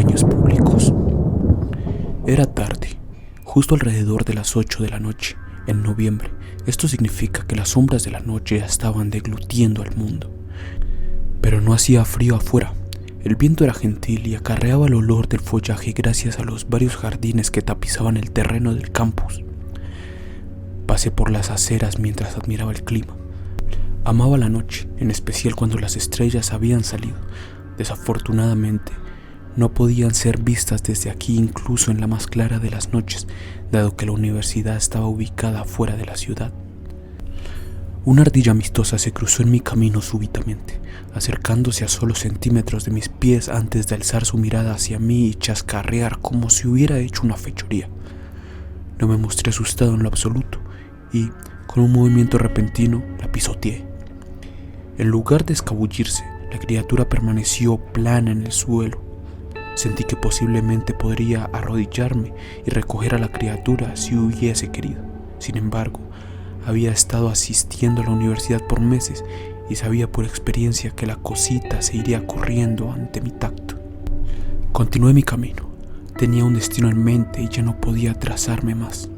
baños públicos. Era tarde, justo alrededor de las 8 de la noche, en noviembre. Esto significa que las sombras de la noche ya estaban deglutiendo al mundo. Pero no hacía frío afuera. El viento era gentil y acarreaba el olor del follaje gracias a los varios jardines que tapizaban el terreno del campus. Pasé por las aceras mientras admiraba el clima. Amaba la noche, en especial cuando las estrellas habían salido. Desafortunadamente, no podían ser vistas desde aquí incluso en la más clara de las noches, dado que la universidad estaba ubicada fuera de la ciudad. Una ardilla amistosa se cruzó en mi camino súbitamente, acercándose a solo centímetros de mis pies antes de alzar su mirada hacia mí y chascarrear como si hubiera hecho una fechoría. No me mostré asustado en lo absoluto y, con un movimiento repentino, la pisoteé. En lugar de escabullirse, la criatura permaneció plana en el suelo. Sentí que posiblemente podría arrodillarme y recoger a la criatura si hubiese querido. Sin embargo, había estado asistiendo a la universidad por meses y sabía por experiencia que la cosita se iría corriendo ante mi tacto. Continué mi camino. Tenía un destino en mente y ya no podía atrasarme más.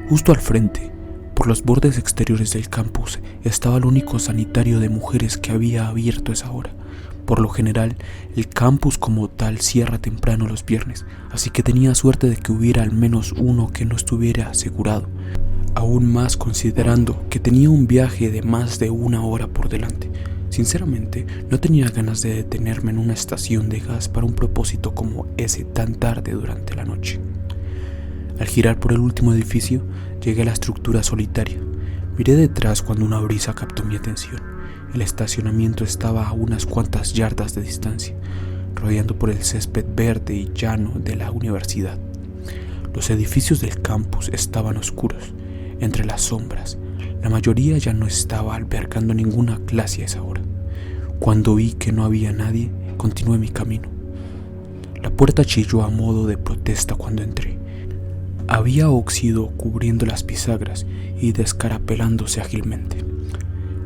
Justo al frente, por los bordes exteriores del campus, estaba el único sanitario de mujeres que había abierto a esa hora. Por lo general, el campus como tal cierra temprano los viernes, así que tenía suerte de que hubiera al menos uno que no estuviera asegurado. Aún más considerando que tenía un viaje de más de 1 hora por delante. Sinceramente, no tenía ganas de detenerme en una estación de gas para un propósito como ese tan tarde durante la noche. Al girar por el último edificio, llegué a la estructura solitaria. Miré detrás cuando una brisa captó mi atención. El estacionamiento estaba a unas cuantas yardas de distancia, rodeado por el césped verde y llano de la universidad. Los edificios del campus estaban oscuros, entre las sombras. La mayoría ya no estaba albergando ninguna clase a esa hora. Cuando vi que no había nadie, continué mi camino. La puerta chilló a modo de protesta cuando entré. Había óxido cubriendo las bisagras y descarapelándose ágilmente.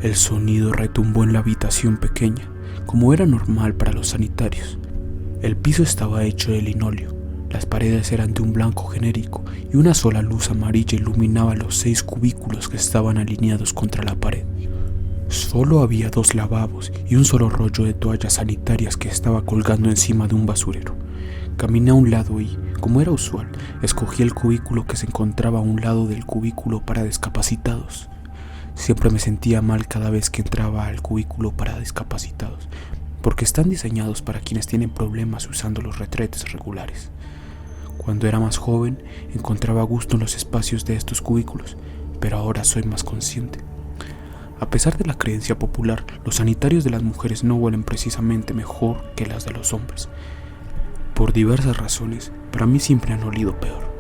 El sonido retumbó en la habitación pequeña, como era normal para los sanitarios. El piso estaba hecho de linóleo, las paredes eran de un blanco genérico y una sola luz amarilla iluminaba los 6 cubículos que estaban alineados contra la pared. Solo había 2 lavabos y un solo rollo de toallas sanitarias que estaba colgando encima de un basurero. Caminé a un lado y, como era usual, escogí el cubículo que se encontraba a un lado del cubículo para discapacitados. Siempre me sentía mal cada vez que entraba al cubículo para discapacitados, porque están diseñados para quienes tienen problemas usando los retretes regulares. Cuando era más joven, encontraba gusto en los espacios de estos cubículos, pero ahora soy más consciente. A pesar de la creencia popular, los sanitarios de las mujeres no huelen precisamente mejor que las de los hombres. Por diversas razones, para mí siempre han olido peor.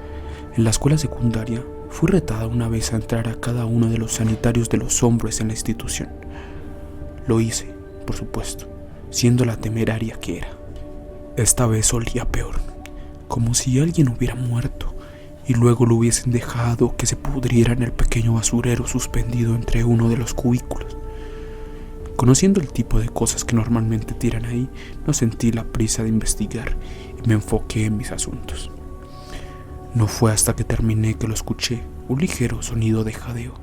En la escuela secundaria, fui retada una vez a entrar a cada uno de los sanitarios de los hombres en la institución. Lo hice, por supuesto, siendo la temeraria que era. Esta vez olía peor, como si alguien hubiera muerto y luego lo hubiesen dejado que se pudriera en el pequeño basurero suspendido entre uno de los cubículos. Conociendo el tipo de cosas que normalmente tiran ahí, no sentí la prisa de investigar y me enfoqué en mis asuntos. No fue hasta que terminé que lo escuché, un ligero sonido de jadeo,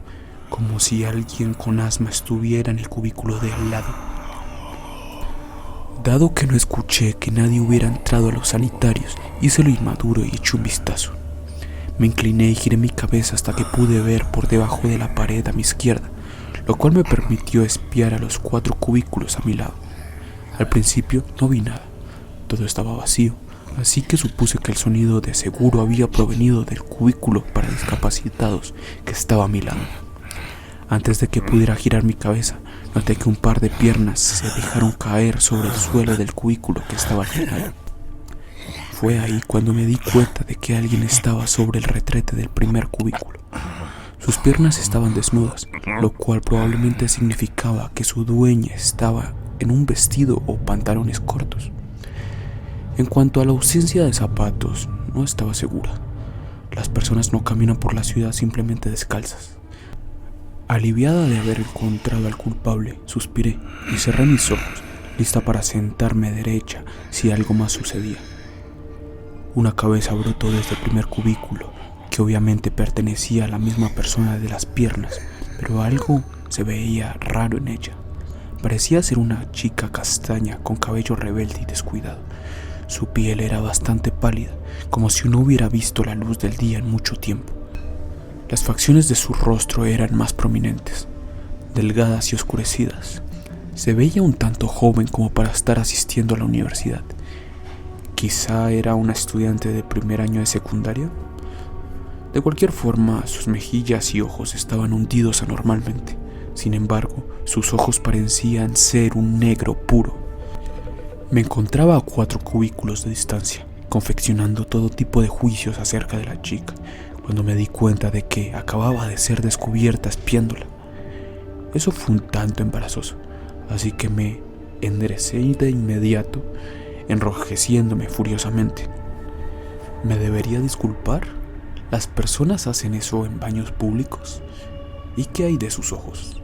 como si alguien con asma estuviera en el cubículo de al lado. Dado que no escuché que nadie hubiera entrado a los sanitarios, hice lo inmaduro y eché un vistazo. Me incliné y giré mi cabeza hasta que pude ver por debajo de la pared a mi izquierda, lo cual me permitió espiar a los 4 cubículos a mi lado. Al principio no vi nada, todo estaba vacío, así que supuse que el sonido de seguro había provenido del cubículo para discapacitados que estaba a mi lado. Antes de que pudiera girar mi cabeza, noté que un par de piernas se dejaron caer sobre el suelo del cubículo que estaba al final. Fue ahí cuando me di cuenta de que alguien estaba sobre el retrete del primer cubículo. Sus piernas estaban desnudas, lo cual probablemente significaba que su dueña estaba en un vestido o pantalones cortos. En cuanto a la ausencia de zapatos, no estaba segura. Las personas no caminan por la ciudad simplemente descalzas. Aliviada de haber encontrado al culpable, suspiré y cerré mis ojos, lista para sentarme derecha si algo más sucedía. Una cabeza brotó desde el primer cubículo, que obviamente pertenecía a la misma persona de las piernas, pero algo se veía raro en ella. Parecía ser una chica castaña con cabello rebelde y descuidado. Su piel era bastante pálida, como si no hubiera visto la luz del día en mucho tiempo. Las facciones de su rostro eran más prominentes, delgadas y oscurecidas. Se veía un tanto joven como para estar asistiendo a la universidad. Quizá era una estudiante de primer año de secundaria. De cualquier forma, sus mejillas y ojos estaban hundidos anormalmente. Sin embargo, sus ojos parecían ser un negro puro. Me encontraba a 4 cubículos de distancia, confeccionando todo tipo de juicios acerca de la chica, cuando me di cuenta de que acababa de ser descubierta espiándola. Eso fue un tanto embarazoso, así que me enderecé de inmediato, enrojeciéndome furiosamente. ¿Me debería disculpar? ¿Las personas hacen eso en baños públicos? ¿Y qué hay de sus ojos?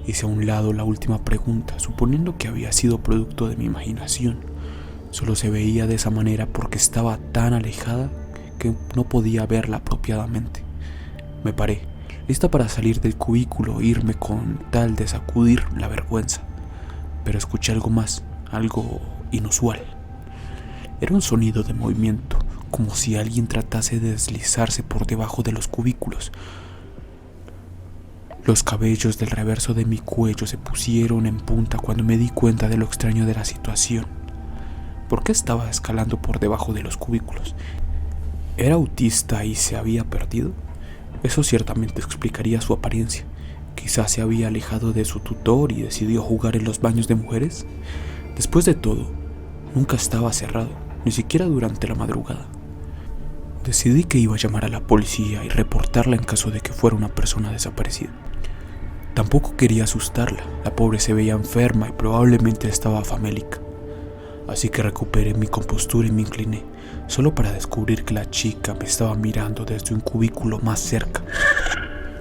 Hice a un lado la última pregunta, suponiendo que había sido producto de mi imaginación. Solo se veía de esa manera porque estaba tan alejada que no podía verla apropiadamente. Me paré, lista para salir del cubículo e irme con tal de sacudir la vergüenza. Pero escuché algo más, algo inusual. Era un sonido de movimiento, como si alguien tratase de deslizarse por debajo de los cubículos. Los cabellos del reverso de mi cuello se pusieron en punta cuando me di cuenta de lo extraño de la situación. ¿Por qué estaba escalando por debajo de los cubículos? ¿Era autista y se había perdido? Eso ciertamente explicaría su apariencia. Quizás se había alejado de su tutor y decidió jugar en los baños de mujeres. Después de todo, nunca estaba cerrado, ni siquiera durante la madrugada. Decidí que iba a llamar a la policía y reportarla en caso de que fuera una persona desaparecida. Tampoco quería asustarla, la pobre se veía enferma y probablemente estaba famélica. Así que recuperé mi compostura y me incliné, solo para descubrir que la chica me estaba mirando desde un cubículo más cerca.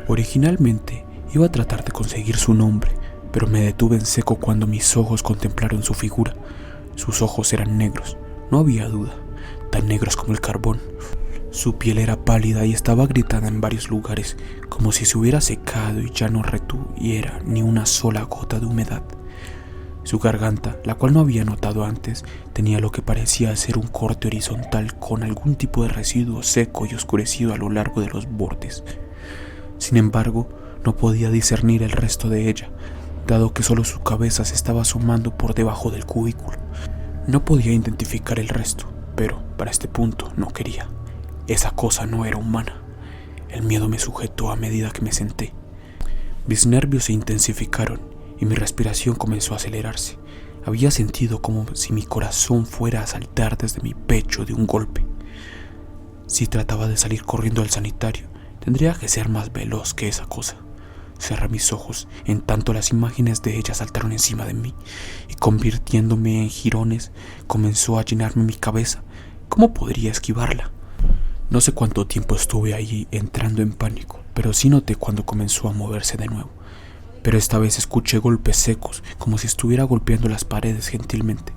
Originalmente iba a tratar de conseguir su nombre, pero me detuve en seco cuando mis ojos contemplaron su figura. Sus ojos eran negros, no había duda, tan negros como el carbón. Su piel era pálida y estaba agrietada en varios lugares, como si se hubiera secado y ya no retuviera ni una sola gota de humedad. Su garganta, la cual no había notado antes, tenía lo que parecía ser un corte horizontal con algún tipo de residuo seco y oscurecido a lo largo de los bordes. Sin embargo, no podía discernir el resto de ella, dado que solo su cabeza se estaba asomando por debajo del cubículo. No podía identificar el resto, pero para este punto no quería. Esa cosa no era humana. El miedo me sujetó a medida que me senté. Mis nervios se intensificaron y mi respiración comenzó a acelerarse. Había sentido como si mi corazón fuera a saltar desde mi pecho de un golpe. Si trataba de salir corriendo al sanitario, tendría que ser más veloz que esa cosa. Cerré mis ojos, en tanto las imágenes de ella saltaron encima de mí y convirtiéndome en jirones, comenzó a llenarme mi cabeza. ¿Cómo podría esquivarla? No sé cuánto tiempo estuve allí entrando en pánico, pero sí noté cuando comenzó a moverse de nuevo. Pero esta vez escuché golpes secos, como si estuviera golpeando las paredes gentilmente.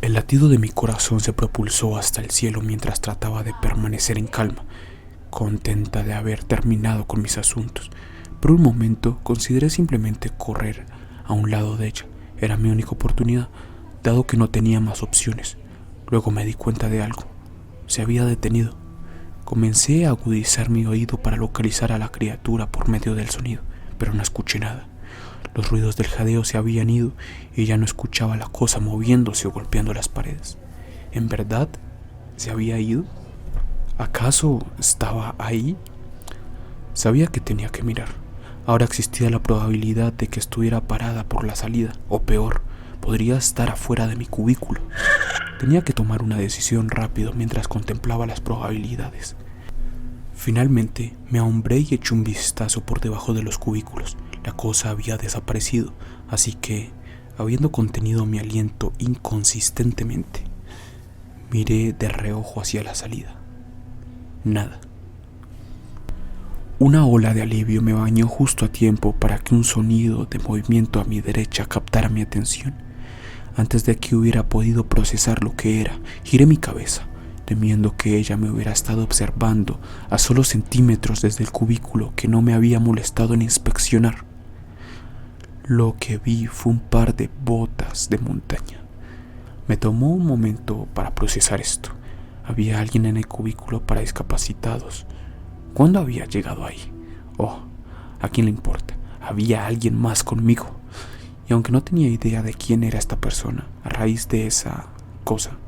El latido de mi corazón se propulsó hasta el cielo mientras trataba de permanecer en calma, contenta de haber terminado con mis asuntos. Por un momento consideré simplemente correr a un lado de ella. Era mi única oportunidad, dado que no tenía más opciones. Luego me di cuenta de algo. Se había detenido. Comencé a agudizar mi oído para localizar a la criatura por medio del sonido, pero no escuché nada. Los ruidos del jadeo se habían ido y ya no escuchaba la cosa moviéndose o golpeando las paredes. ¿En verdad se había ido? ¿Acaso estaba ahí? Sabía que tenía que mirar. Ahora existía la probabilidad de que estuviera parada por la salida, o peor, podría estar afuera de mi cubículo. Tenía que tomar una decisión rápido mientras contemplaba las probabilidades. Finalmente me ahombré y eché un vistazo por debajo de los cubículos. La cosa había desaparecido, así que, habiendo contenido mi aliento inconsistentemente, miré de reojo hacia la salida. Nada. Una ola de alivio me bañó justo a tiempo para que un sonido de movimiento a mi derecha captara mi atención. Antes de que hubiera podido procesar lo que era, giré mi cabeza. temiendo que ella me hubiera estado observando a solo centímetros desde el cubículo que no me había molestado en inspeccionar. Lo que vi fue un par de botas de montaña. Me tomó un momento para procesar esto. Había alguien en el cubículo para discapacitados. ¿Cuándo había llegado ahí? Oh, ¿a quién le importa? Había alguien más conmigo. Y aunque no tenía idea de quién era esta persona, a raíz de esa cosa,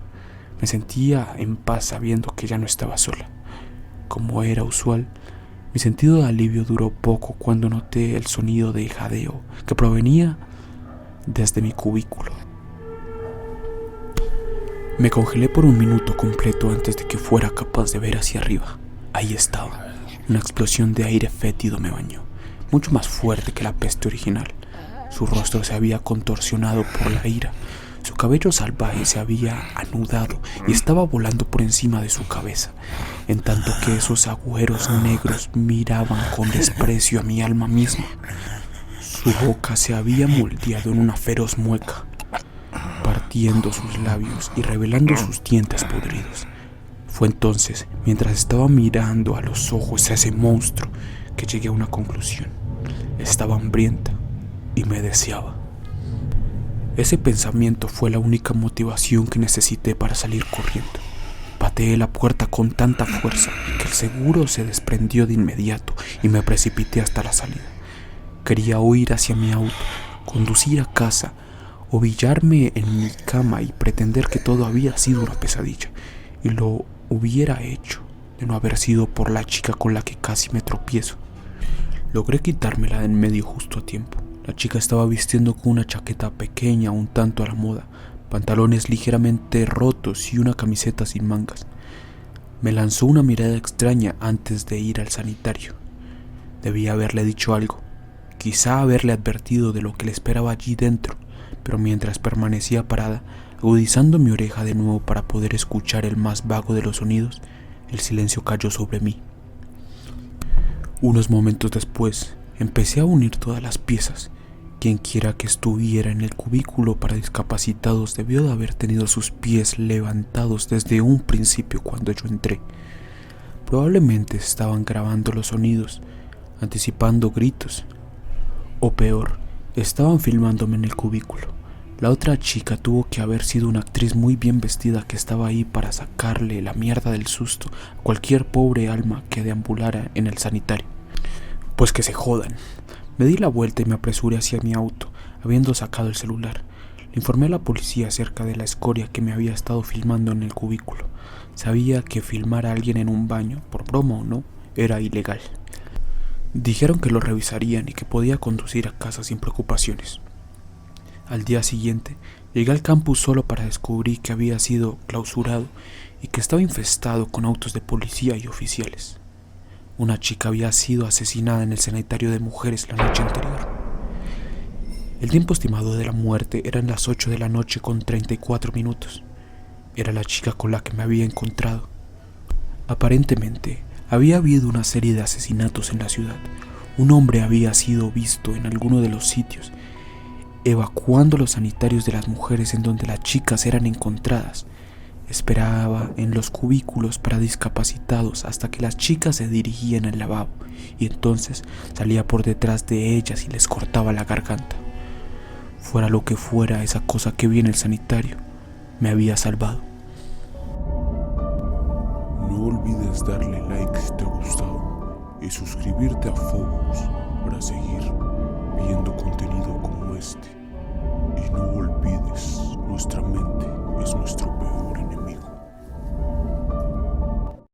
me sentía en paz sabiendo que ya no estaba sola. Como era usual, mi sentido de alivio duró poco cuando noté el sonido de jadeo que provenía desde mi cubículo. Me congelé por un minuto completo antes de que fuera capaz de ver hacia arriba. Ahí estaba. Una explosión de aire fétido me bañó, mucho más fuerte que la peste original. Su rostro se había contorsionado por la ira. Su cabello salvaje se había anudado y estaba volando por encima de su cabeza, en tanto que esos agujeros negros miraban con desprecio a mi alma misma. Su boca se había moldeado en una feroz mueca, partiendo sus labios y revelando sus dientes podridos. Fue entonces, mientras estaba mirando a los ojos a ese monstruo, que llegué a una conclusión. Estaba hambrienta y me deseaba. Ese pensamiento fue la única motivación que necesité para salir corriendo. Pateé la puerta con tanta fuerza que el seguro se desprendió de inmediato y me precipité hasta la salida. Quería huir hacia mi auto, conducir a casa, ovillarme en mi cama y pretender que todo había sido una pesadilla. Y lo hubiera hecho de no haber sido por la chica con la que casi me tropiezo. Logré quitármela de en medio justo a tiempo. La chica estaba vistiendo con una chaqueta pequeña un tanto a la moda, pantalones ligeramente rotos y una camiseta sin mangas. Me lanzó una mirada extraña antes de ir al sanitario. Debía haberle dicho algo, quizá haberle advertido de lo que le esperaba allí dentro, pero mientras permanecía parada, agudizando mi oreja de nuevo para poder escuchar el más vago de los sonidos, el silencio cayó sobre mí. Unos momentos después, empecé a unir todas las piezas. Quienquiera que estuviera en el cubículo para discapacitados debió de haber tenido sus pies levantados desde un principio cuando yo entré. Probablemente estaban grabando los sonidos, anticipando gritos. O peor, estaban filmándome en el cubículo. La otra chica tuvo que haber sido una actriz muy bien vestida que estaba ahí para sacarle la mierda del susto a cualquier pobre alma que deambulara en el sanitario. Pues que se jodan. Me di la vuelta y me apresuré hacia mi auto, habiendo sacado el celular. Le informé a la policía acerca de la escoria que me había estado filmando en el cubículo. Sabía que filmar a alguien en un baño, por broma o no, era ilegal. Dijeron que lo revisarían y que podía conducir a casa sin preocupaciones. Al día siguiente, llegué al campus solo para descubrir que había sido clausurado y que estaba infestado con autos de policía y oficiales. Una chica había sido asesinada en el sanitario de mujeres la noche anterior. El tiempo estimado de la muerte eran las 8 de la noche con 34 minutos. Era la chica con la que me había encontrado. Aparentemente, había habido una serie de asesinatos en la ciudad. Un hombre había sido visto en alguno de los sitios, evacuando los sanitarios de las mujeres en donde las chicas eran encontradas. Esperaba en los cubículos para discapacitados hasta que las chicas se dirigían al lavabo y entonces salía por detrás de ellas y les cortaba la garganta. Fuera lo que fuera esa cosa que vi en el sanitario, me había salvado. No olvides darle like si te ha gustado y suscribirte a Phobos para seguir viendo contenido como este. Y no olvides, nuestra mente es nuestro